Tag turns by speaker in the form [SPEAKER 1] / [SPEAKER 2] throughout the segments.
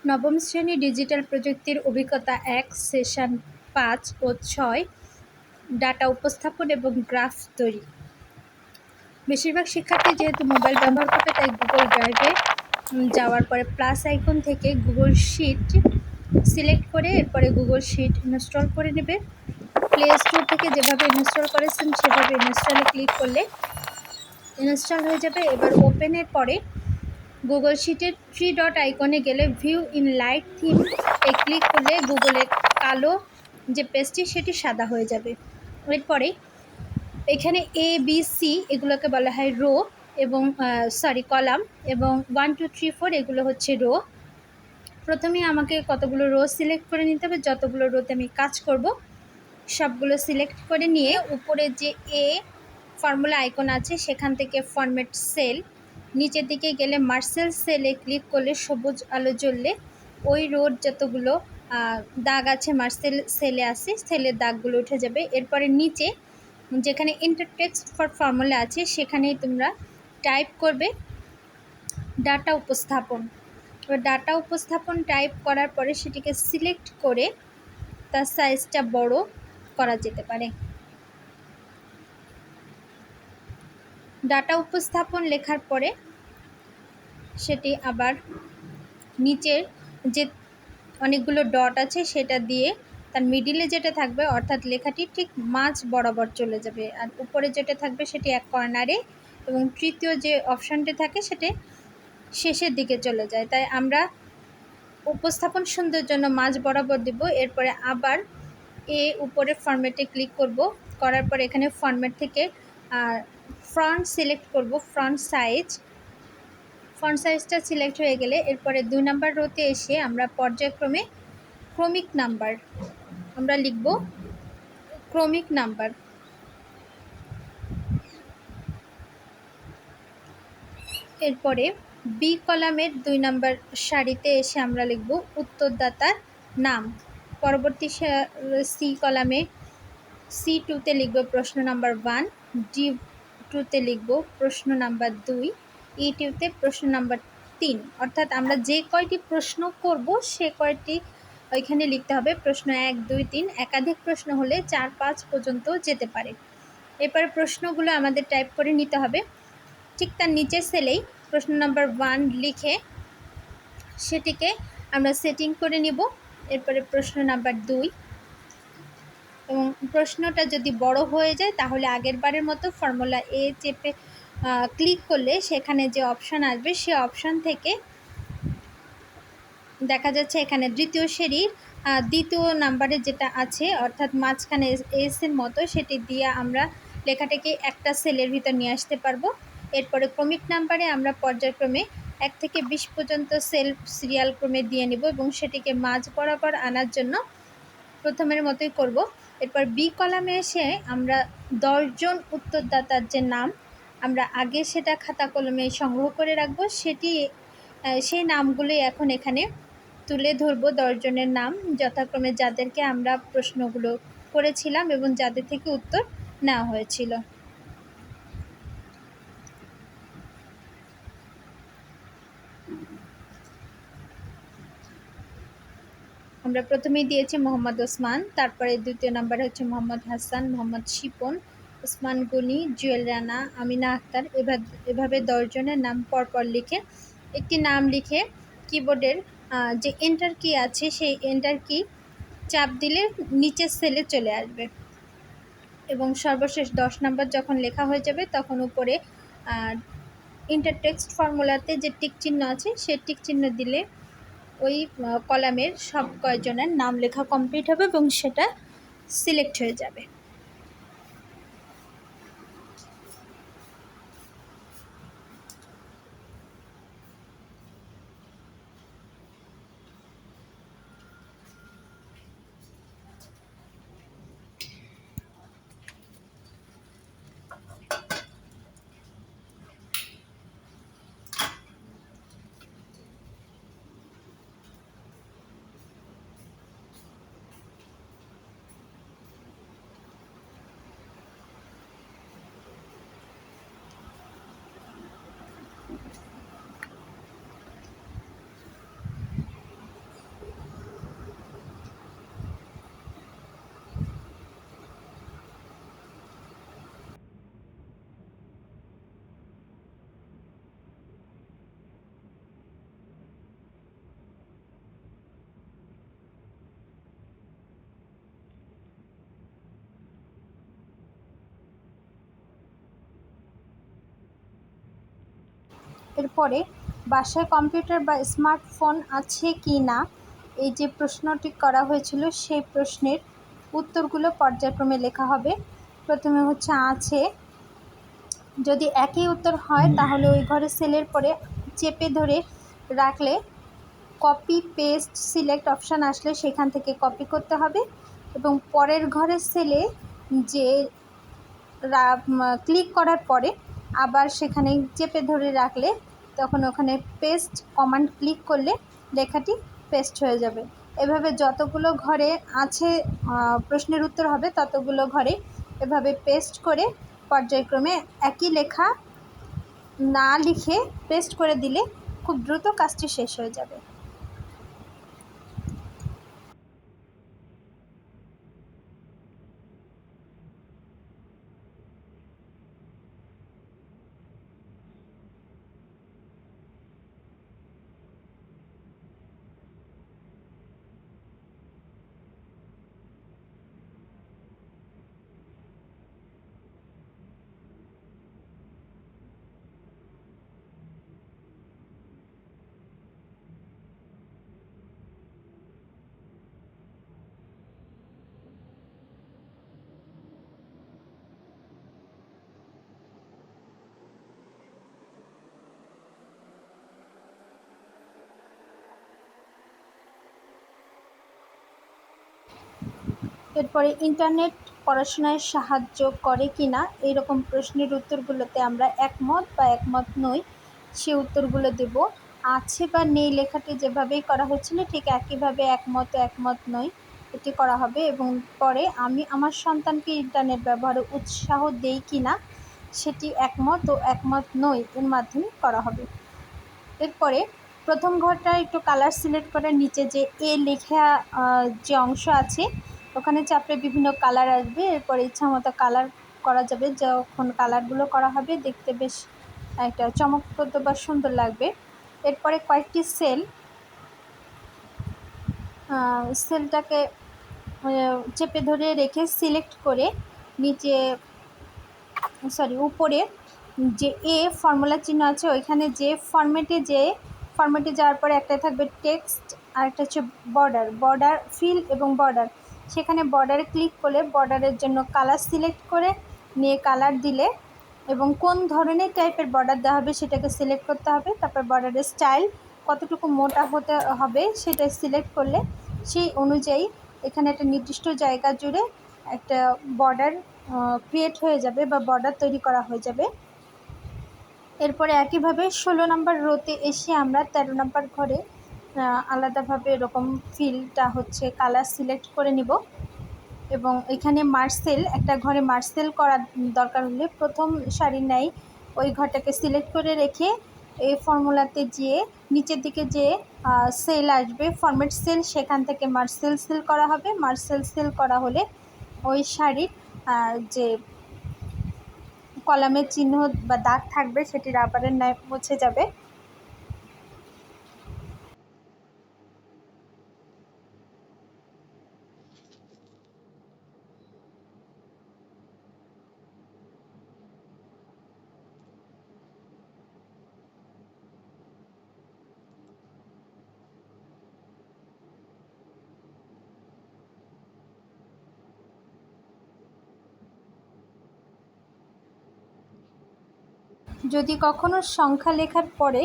[SPEAKER 1] নবম শ্রেণী ডিজিটাল প্রযুক্তির অভিজ্ঞতা ১ সেশন ৫ ও ৬ ডাটা উপস্থাপন এবং গ্রাফ তৈরি। বেশিরভাগ শিক্ষার্থী যেহেতু মোবাইল ব্যবহার করবে তাই গুগল ড্রাইভে যাওয়ার পরে প্লাস আইকন থেকে গুগল শিট সিলেক্ট করে এরপরে গুগল শিট ইনস্টল করে নেবে। প্লে স্টোর থেকে যেভাবে ইনস্টল করেছেন সেভাবে ইনস্টলে ক্লিক করলে ইনস্টল হয়ে যাবে। এবার ওপেনের পরে গুগল শিটের 3 ডট আইকনে গেলে view in light theme click করলে গুগলের কালো যে পেজটি সেটি সাদা হয়ে যাবে। এরপরে এখানে ABC এগুলোকে বলা হয় রো এবং কলাম, এবং 1 2 3 4 এগুলো হচ্ছে রো। প্রথমে আমাকে কতগুলো রো সিলেক্ট করে নিতে হবে, যতগুলো রোতে আমি কাজ করব সবগুলো সিলেক্ট করে নিয়ে উপরে যে ফর্মুলা আইকন আছে সেখান থেকে ফরম্যাট সেল, নিচের দিকে গেলে মার্সেল সেলে ক্লিক করলে সবুজ আলো জ্বললে ওই রোড যতগুলো দাগ আছে মার্সেল সেলে আছে সেলের দাগগুলো উঠে যাবে। এরপরে নিচে যেখানে এন্টার টেক্সট ফর ফর্মুলা আছে সেখানেই তোমরা টাইপ করবে ডাটা উপস্থাপন। এবার ডাটা উপস্থাপন টাইপ করার পরে সেটিকে সিলেক্ট করে তার সাইজটা বড় করা যেতে পারে। ডাটা উপস্থাপন লেখার পরে সেটি আবার নিচের যে অনেকগুলো ডট আছে সেটা দিয়ে তার মিডিলে যেটা থাকবে অর্থাৎ লেখাটি ঠিক মাঝ বরাবর চলে যাবে, আর উপরে যেটা থাকবে সেটি এক কর্নারে এবং তৃতীয় যে অপশানটি থাকে সেটি শেষের দিকে চলে যায়। তাই আমরা উপস্থাপন সুন্দর জন্য মাঝ বরাবর দিব। এরপরে আবার উপরে ফরম্যাটে ক্লিক করব, করার পর এখানে ফরম্যাট থেকে ফ্রন্ট সিলেক্ট করব। ফ্রন্ট সাইজটা সিলেক্ট হয়ে গেলে এরপরে 2 নাম্বার রোতে এসে আমরা পর্যায়ক্রমে ক্রমিক নাম্বার আমরা লিখব। ক্রমিক নাম্বার এরপরে বি কলামের 2 নাম্বার সারিতে এসে আমরা লিখব উত্তরদাতার নাম। পরবর্তী সি কলামে C2তে লিখব প্রশ্ন নাম্বার 1, D2তে লিখব প্রশ্ন নাম্বার 2, E2তে প্রশ্ন নাম্বার 3। অর্থাৎ আমরা যে কয়টি প্রশ্ন করব সে কয়টি ওইখানে লিখতে হবে। প্রশ্ন 1 2 3, একাধিক প্রশ্ন হলে 4 5 পর্যন্ত যেতে পারে। এরপরে প্রশ্নগুলো আমাদের টাইপ করে নিতে হবে। ঠিক তার নিচের সেলেই প্রশ্ন নাম্বার 1 লিখে সেটিকে আমরা সেটিং করে নিব। এরপরে প্রশ্ন নাম্বার 2, এবং প্রশ্নটা যদি বড় হয়ে যায় তাহলে আগের বারের মতো ফর্মুলা চেপে ক্লিক করলে সেখানে যে অপশান আসবে সে অপশান থেকে দেখা যাচ্ছে এখানে দ্বিতীয় সারির দ্বিতীয় নাম্বারে যেটা আছে অর্থাৎ মাঝখানে এর মতো সেটি দিয়ে আমরা লেখাটাকে একটা সেলের ভিতর নিয়ে আসতে পারবো। এরপরে ক্রমিক নাম্বারে আমরা পর্যায়ক্রমে 1 থেকে 20 পর্যন্ত সেল সিরিয়াল ক্রমে দিয়ে নেব এবং সেটিকে মাঝ বরাবর আনার জন্য প্রথমের মতোই করব। এরপর বি কলামে এসে আমরা 10 জন উত্তরদাতার যে নাম আমরা আগে সেটা খাতা কলমে সংগ্রহ করে রাখবো, সেই নামগুলি এখন এখানে তুলে ধরবো। 10 জনের নাম যথাক্রমে যাদেরকে আমরা প্রশ্নগুলো করেছিলাম এবং যাদের থেকে উত্তর নেওয়া হয়েছিল। আমরা প্রথমেই দিয়েছি মোহাম্মদ ওসমান, তারপরে দ্বিতীয় নাম্বারে হচ্ছে মোহাম্মদ হাসান, মোহাম্মদ শিপন, ওসমান গনি, জুয়েল রানা, আমিনা আক্তার। এভাবে 10 জনের নাম পরপর লিখে একটি নাম লিখে কিবোর্ডের যে এন্টার কি আছে সেই এন্টার কি চাপ দিলে নিচের সেলে চলে আসবে এবং সর্বশেষ 10 নাম্বার যখন লেখা হয়ে যাবে তখন উপরে এন্টার টেক্সট ফর্মুলাতে যে টিক চিহ্ন আছে সেই টিক চিহ্ন দিলে ওই কলামের সব কয়জনের নাম লেখা কমপ্লিট হবে এবং সেটা সিলেক্ট হয়ে যাবে। এরপরে বাসায় কম্পিউটার বা স্মার্টফোন আছে কি না, এই যে প্রশ্নটি করা হয়েছিল সেই প্রশ্নের উত্তরগুলো পর্যায়ক্রমে লেখা হবে। প্রথমে হচ্ছে আছে, যদি একই উত্তর হয় তাহলে ওই ঘরের সেলের পরে চেপে ধরে রাখলে কপি পেস্ট সিলেক্ট অপশান আসলে সেখান থেকে কপি করতে হবে, এবং পরের ঘরের সেলে যে ক্লিক করার পরে আবার সেখানে চেপে ধরে রাখলে তখন ওখানে পেস্ট কমান্ড ক্লিক করলে লেখাটি পেস্ট হয়ে যাবে। এভাবে যতগুলো ঘরে আছে প্রশ্নের উত্তর হবে ততগুলো ঘরে এভাবে পেস্ট করে পর্যায়ক্রমে একই লেখা না লিখে পেস্ট করে দিলে খুব দ্রুত কাজটি শেষ হয়ে যাবে। এরপরে ইন্টারনেট পড়াশোনায় সাহায্য করে কি না এইরকম প্রশ্নের উত্তরগুলোতে আমরা একমত বা একমত নই সে উত্তরগুলো দেব। আছে বা নেই লেখাটি যেভাবেই করা হয়েছিল ঠিক একইভাবে একমত ও একমত নই এটি করা হবে, এবং পরে আমি আমার সন্তানকে ইন্টারনেট ব্যবহারে উৎসাহ দেই কি না সেটি একমত ও একমত নই এর মাধ্যমে করা হবে। এরপরে প্রথম ঘরটা একটু কালার সিলেক্ট করে নিচে যে এ লেখা যে অংশ আছে ওখানে চাপলে বিভিন্ন কালার আসবে, এরপরে ইচ্ছা মতো কালার করা যাবে। যখন কালারগুলো করা হবে দেখতে বেশ একটা চমকপ্রদ বা সুন্দর লাগবে। এরপরে কয়েকটি সেলটাকে চেপে ধরে রেখে সিলেক্ট করে নিচে উপরে যে এ ফর্মুলা চিহ্ন আছে ওইখানে যে ফরম্যাটে যাওয়ার পরে একটা থাকবে টেক্সট আর একটা হচ্ছে বর্ডার ফিল এবং বর্ডার, সেখানে বর্ডারে ক্লিক করলে বর্ডারের জন্য কালার সিলেক্ট করে নিয়ে কালার দিলে এবং কোন ধরনের টাইপের বর্ডার দেওয়া হবে সেটাকে সিলেক্ট করতে হবে। তারপর বর্ডারের স্টাইল কতটুকু মোটা হতে হবে সেটা সিলেক্ট করলে সেই অনুযায়ী এখানে একটা নির্দিষ্ট জায়গা জুড়ে একটা বর্ডার ক্রিয়েট হয়ে যাবে বা বর্ডার তৈরি করা হয়ে যাবে। এরপরে একইভাবে 16 নম্বর রোতে এসে আমরা 13 নম্বর ঘরে আলাদাভাবে এরকম ফিলটা হচ্ছে কালার সিলেক্ট করে নিব, এবং এখানে মার্সেল একটা ঘরে মার্সেল করার দরকার হলে প্রথম সারির ন্যায় ওই ঘরটাকে সিলেক্ট করে রেখে এই ফর্মুলাতে যেয়ে নিচের দিকে যে সেল আসবে ফরম্যাট সেল সেখান থেকে মার্সেল সেল করা হবে। মার্সেল সেল করা হলে ওই শাড়ির যে কলামের চিহ্ন বা দাগ থাকবে সেটি রাবারের ন্যায় মুছে যাবে। যদি কখনো সংখ্যা লেখার পরে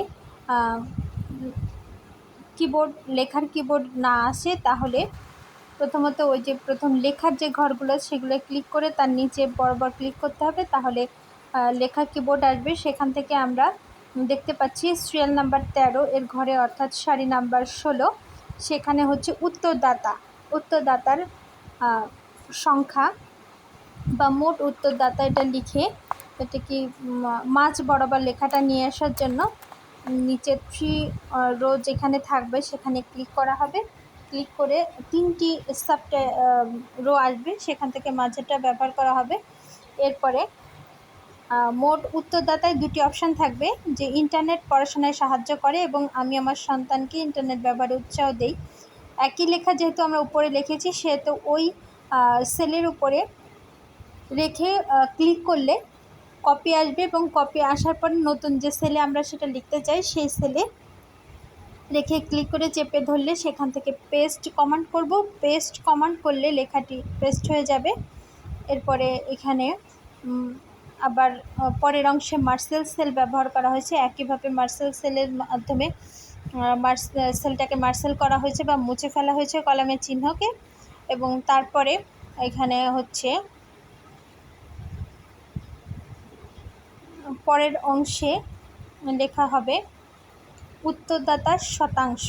[SPEAKER 1] লেখার কিবোর্ড না আসে তাহলে প্রথমত ওই যে প্রথম লেখার যে ঘরগুলো সেগুলো ক্লিক করে তার নিচে বরাবর ক্লিক করতে হবে, তাহলে লেখার কিবোর্ড আসবে। সেখান থেকে আমরা দেখতে পাচ্ছি সিরিয়াল নাম্বার 13 এর ঘরে অর্থাৎ সারি নাম্বার 16 সেখানে হচ্ছে উত্তরদাতার সংখ্যা বা মোট উত্তরদাতা এটা লিখে এটা কি মাঝ বরাবর লেখাটা নিয়ে আসার জন্য নিচে 3 রো যেখানে থাকবে সেখানে ক্লিক করা হবে। ক্লিক করে 3টি রো আসবে সেখান থেকে মাঝেরটা ব্যবহার করা হবে। এরপরে মোট উত্তরদাতায় 2টি অপশান থাকবে, যে ইন্টারনেট পড়াশোনায় সাহায্য করে এবং আমি আমার সন্তানকে ইন্টারনেট ব্যবহারে উৎসাহ দেই। একই লেখা যেহেতু আমরা উপরে লিখেছি সেহেতু ওই সেলের উপরে রেখে ক্লিক করলে কপি আসবে এবং কপি আসার পর নতুন যে সেলে আমরা সেটা লিখতে চাই সেই সেলে রেখে ক্লিক করে চেপে ধরলে সেখান থেকে পেস্ট কমান্ড করব। পেস্ট কমান্ড করলে লেখাটি পেস্ট হয়ে যাবে। এরপরে এখানে আবার পরের অংশে মার্সেল সেল ব্যবহার করা হয়েছে। একইভাবে মার্সেল সেলের মাধ্যমে সেলটাকে মার্সেল করা হয়েছে বা মুছে ফেলা হয়েছে কলামের চিহ্নকে। এবং তারপরে এখানে হচ্ছে পরের অংশে লেখা হবে উত্তরদাতার শতাংশ।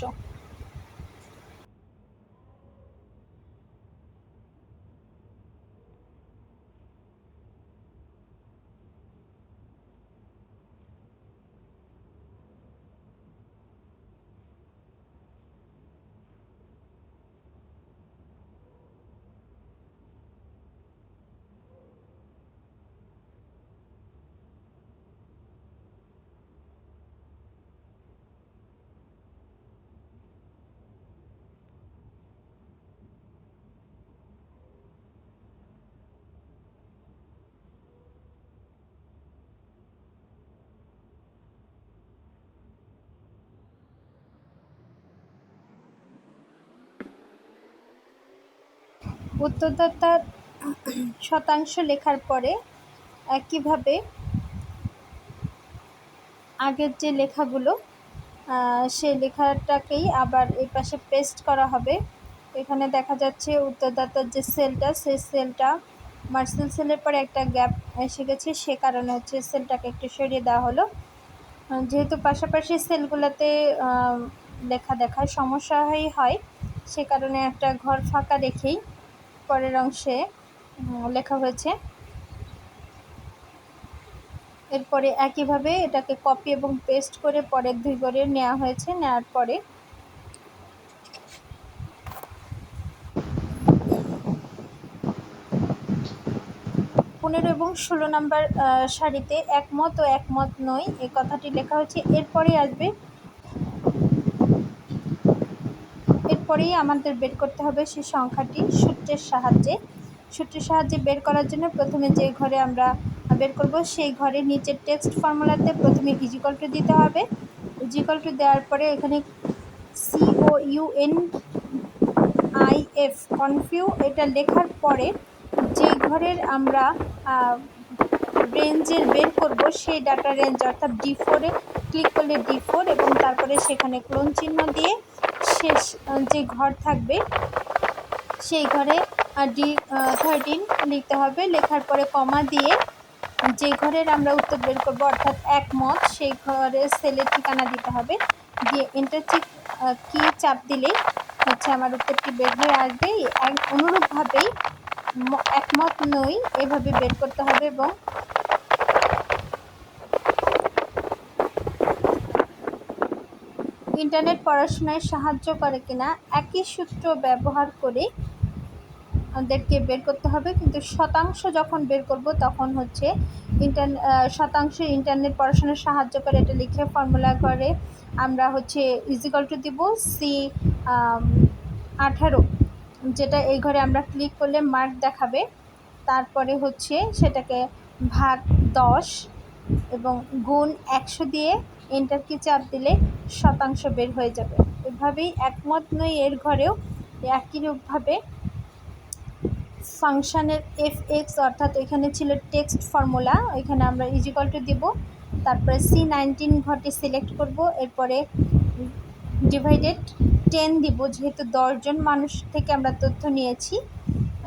[SPEAKER 1] উত্তরদাতার শতাংশ লেখার পরে একইভাবে আগের যে লেখাগুলো সেই লেখাটাকেই আবার এই পাশে পেস্ট করা হবে। এখানে দেখা যাচ্ছে উত্তরদাতার যে সেলটা সেই সেলটা মার্সেল সেলের পরে একটা গ্যাপ এসে গেছে, সে কারণে হচ্ছে সেলটাকে একটু সরিয়ে দেওয়া হলো। যেহেতু পাশাপাশি সেলগুলোতে লেখা দেখায় সমস্যা হয়, সে কারণে একটা ঘর ফাঁকা রেখেই পরের অংশে লেখা হয়েছে। এরপরে একইভাবে এটাকে কপি এবং পেস্ট করে পরের 2 ঘরে নেওয়া হয়েছে। নেওয়ার পরে 15 এবং 16 নম্বর সারিতে একমত ও একমত নই এই কথাটি লেখা হয়েছে। এরপরেই আমাদের বের করতে হবে সেই সংখ্যাটি সূত্রের সাহায্যে বের করার জন্য প্রথমে যে ঘরে আমরা বের করব সেই ঘরে নিচের টেক্সট ফর্মুলাতে প্রথমে ইজিক্যাল টু দিতে হবে। ইজিক্যাল টু দেওয়ার পরে এখানে COUNIF কনফিউ এটা লেখার পরে যে ঘরের আমরা রেঞ্জের বের করব সেই ডাটা রেঞ্জ অর্থাৎ D4-এ ক্লিক করলে D4 এবং তারপরে সেখানে ক্লোন চিহ্ন দিয়ে শেষ যে ঘর থাকবে সেই ঘরে D13 লিখতে হবে। লেখার পরে কমা দিয়ে যে ঘরের আমরা উত্তর বের করব অর্থাৎ একমত সেই ঘরের সেলের ঠিকানা দিতে হবে। দিয়ে এন্টার কি চাপ দিলেই হচ্ছে আমার উত্তরটি বের হয়ে আসবে। অনুরূপভাবেই একমত নই এভাবে বের করতে হবে। এবং ইন্টারনেট পড়াশোনায় সাহায্য করে কিনা একই সূত্র ব্যবহার করে আমাদেরকে বের করতে হবে, কিন্তু শতাংশ যখন বের করব তখন হচ্ছে শতাংশ ইন্টারনেট পড়াশোনায় সাহায্য করে এটা লিখে ফর্মুলা ঘরে আমরা হচ্ছে ইজিক্যাল টু দিব C18 যেটা এই ঘরে আমরা ক্লিক করলে মার্ক দেখাবে। তারপরে হচ্ছে সেটাকে ভাগ 10 এবং গুণ 100 দিয়ে এন্টার কি চাপ দিলে শতাংশ বের হয়ে যাবে। এভাবেই একমত নই এর ঘরেও একইরূপভাবে ফাংশানের fx অর্থাৎ এখানে ছিল টেক্সট ফর্মুলা, এখানে আমরা ইজিক্যাল টু দিব, তারপরে C19 ঘরটি সিলেক্ট করব, এরপরে ডিভাইডেড 10 দিব যেহেতু 10 জন মানুষ থেকে আমরা তথ্য নিয়েছি,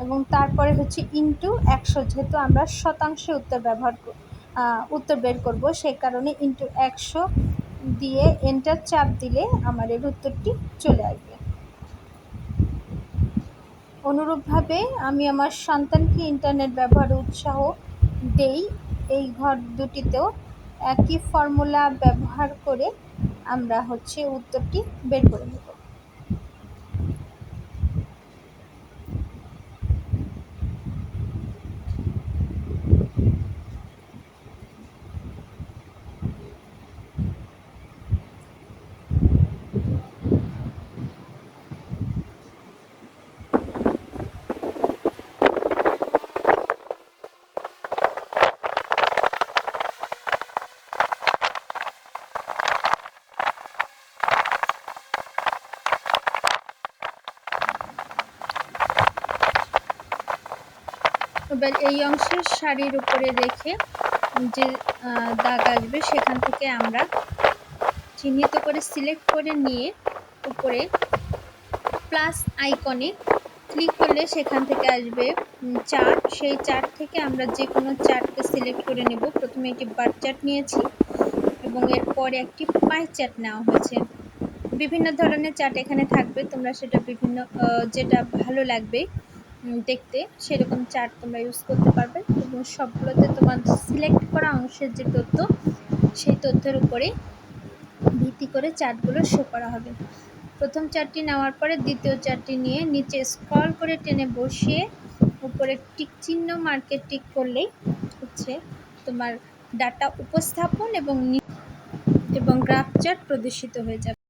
[SPEAKER 1] এবং তারপরে হচ্ছে ইনটু 100 যেহেতু আমরা শতাংশে উত্তর বের করব সেই কারণে ইনটু 100 দিয়ে এন্টার চাপ দিলে আমার এর উত্তরটি চলে আসবে। অনুরূপভাবে আমি আমার সন্তানকে ইন্টারনেট ব্যবহারে উৎসাহ দেই এই ঘর দুটিতেও একই ফর্মুলা ব্যবহার করে আমরা হচ্ছে উত্তরটি বের করে নেব। এবার এই অংশের সারির উপরে রেখে যে দাগ আসবে সেখান থেকে আমরা চিহ্নিত করে সিলেক্ট করে নিয়ে উপরে প্লাস আইকনে ক্লিক করলে সেখান থেকে আসবে চার্ট। সেই চার্ট থেকে আমরা যে কোনো চার্টকে সিলেক্ট করে নেব। প্রথমে একটি বার চার্ট নিয়েছি এবং এরপরে একটি পাই চার্ট নেওয়া হয়েছে। বিভিন্ন ধরনের চার্ট এখানে থাকবে, তোমরা সেটা বিভিন্ন যেটা ভালো লাগবে দেখতে সেরকম চার্ট তোমরা ইউজ করতে পারবে এবং সবগুলোতে তোমার সিলেক্ট করা অংশের যে তথ্য সেই তথ্যের উপরে ভিত্তি করে চার্টগুলো শো করা হবে। প্রথম চার্টটি নেওয়ার পরে দ্বিতীয় চার্টটি নিয়ে নিচে স্ক্রল করে টেনে বসিয়ে উপরে টিক চিহ্ন মার্কে টিক করলেই হচ্ছে তোমার ডাটা উপস্থাপন এবং গ্রাফ চার্ট প্রদর্শিত হয়ে যাবে।